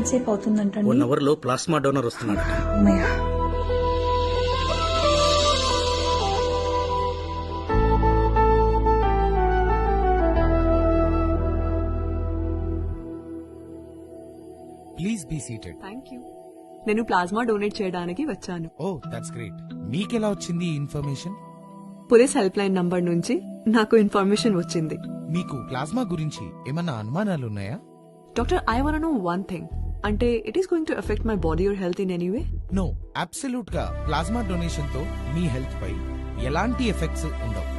ఎంతసేపు అవుతుందంటండి? 1 అవర్ లో ప్లాస్మా డోనర్ వస్తున్నాడు. అమ్మయ్య. Please be seated. Thank you. నేను ప్లాస్మా డొనేట్ చేయడానికి వచ్చాను. Oh that's great. మీకెలా వచ్చింది ఈ information? Police help line number నుంచి నాకు ఇన్ఫర్మేషన్ వచ్చింది. మీకు ప్లాస్మా గురించి ఏమన్నా అనుమానాలున్నాయా? Doctor, I want know one thing. అంటే it is going to effect my body or health in any way? No, absolute గా ప్లాస్మా డొనేషన్ తో మీ హెల్త్ పై ఎలాంటి ఎఫెక్ట్స్ ఉండవు.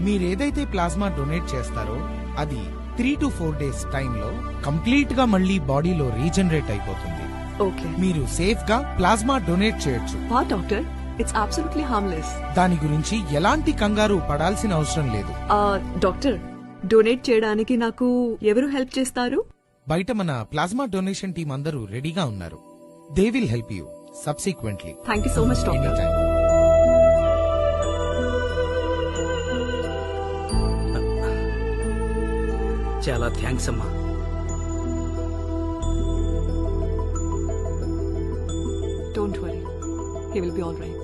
మీరేదైతే ప్లాస్మా డొనేట్ చేస్తారో అది 3 to 4 days టైంలో కంప్లీట్ గా మళ్ళీ బాడీలో రీజనరేట్ అయిపోతుంది. ఓకే. మీరు సేఫ్ గా ప్లాస్మా డొనేట్ చేయొచ్చు. Doctor, it's absolutely harmless. దాని గురించి ఎలాంటి కంగారు పడాల్సిన అవసరం లేదు. డాక్టర్, డొనేట్ చేయడానికి నాకు ఎవరు హెల్ప్ చేస్తారు? బయట మన ప్లాస్మా డొనేషన్ టీం అందరూ రెడీగా ఉన్నారు. They will help you subsequently. Thank you so much doctor. చాలా థ్యాంక్స్ అమ్మా. Don't worry. He will be all right.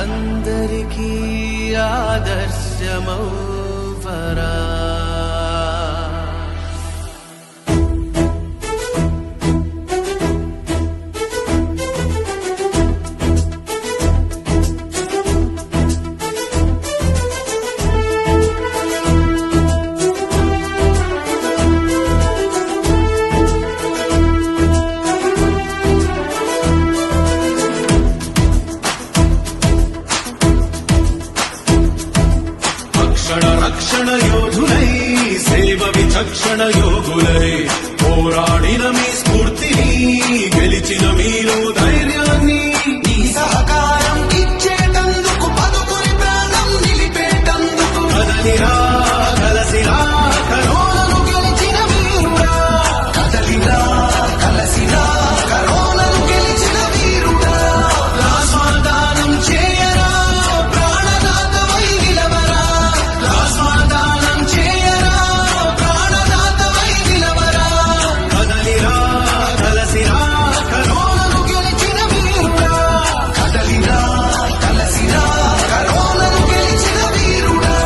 అందరికీ ఆదర్శమౌవరా. రక్షణ యోధులై సేవ విచక్షణ యోగులై పోరాడిన మీ స్ఫూర్తిని గెలిచిన మీలో ధైర్యాన్ని ఈ సహకారం ఇచ్చేటందుకు పదుకుని ప్రాణం నిలిపేటందుకు కదలిరా కలసిరా కరోనాను గెలిచిన వీరుడా. కదలిరా కలసిరా కరోనాను గెలిచిన వీరుడా. ప్లాస్మా దానం చేయరా, ప్రాణదాతవై నిలవరా. ప్లాస్మా దానం చేయరా, ప్రాణదాతవై నిలవరా. కదలిరా కలసిరా కరోనాను గెలిచిన వీరుడా. కదలిరా కలసిరా కరోనాను గెలిచిన వీరుడా.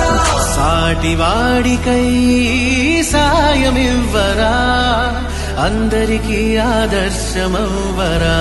సాటివాడికై సాయమివ్వరా, అందరికీ ఆదర్శమవ్వరా.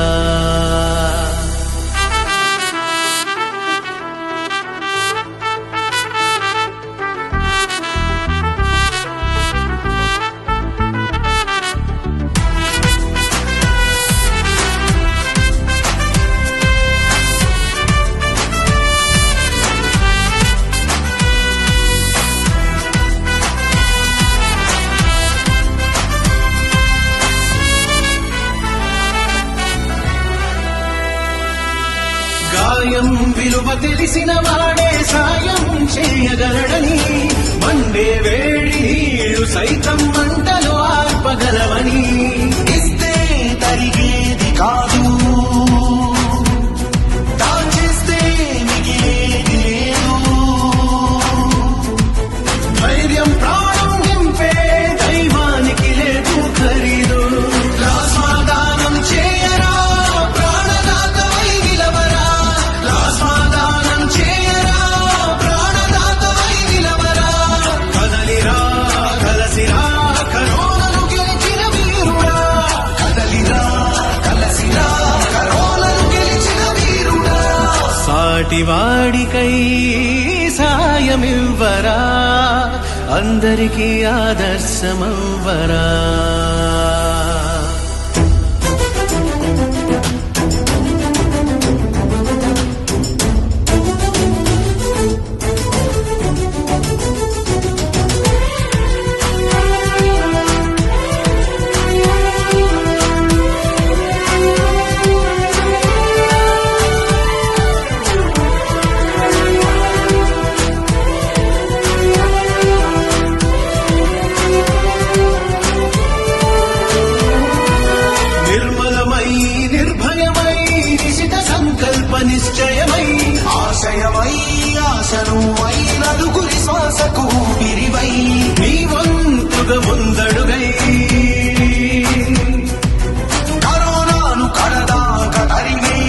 గాయం విలువ తెలిసిన వాడే సాయం చేయగలడని, మండే వేడి నీళ్లు సైతం మంటలు ఆర్పగలవని. ఇస్తే తరిగేది కాదు, దాచేస్తే మిగిలేది లేదు. ధైర్యం ప్రాణం నింపే దైవానికి లేదు ఖరీదు. ప్లాస్మా దానం చేయరా, ప్రాణదాతవై నిలవరా. ప్లాస్మా దానం చేయరా, ప్రాణదాతవై నిలవరా. కదలిరా కలసిరా కరోనాను గెలిచిన వీరుడా. కదలిరా కలసిరా కరోనాను గెలిచిన వీరుడా. సాటివాడికై సాయమివ్వరా, అందరికీ ఆదర్శమవ్వరా. నిర్మలమై నిర్భయమై నిశిత సంకల్ప నిశ్చయమై ఆశయమై ఆశనుమై నలుగురి శ్వాసకు ఊపిరివై నీ వంతుగా ముందడుగై కరోనాను కడదాక తరిమై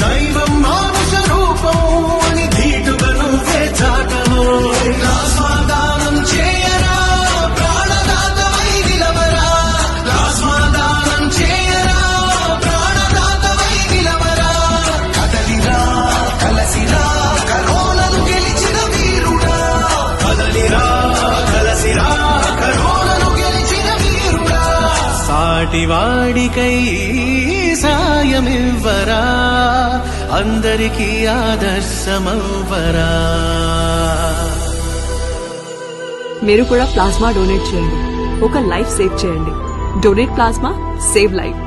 దైవం మానుష రూపం అని ధీటుగా నువ్వే చాటవో. ప్లాస్మా దానం చేయరా, ప్రాణదాతవై నిలవరా. ప్లాస్మా దానం చేయరా, ప్రాణదాతవై నిలవరా. కదలిరా కలసిరా కరోనాను గెలిచిన వీరుడా. కదలిరా కలసిరా కరోనాను గెలిచిన వీరుడా. సాటివాడికై సాయమివ్వరా, అందరికీ ఆదర్శమవ్వరా. మీరు కూడా ప్లాస్మా డొనేట్ చేయండి, ఒక లైఫ్ సేవ్ చేయండి. Donate plasma, save life.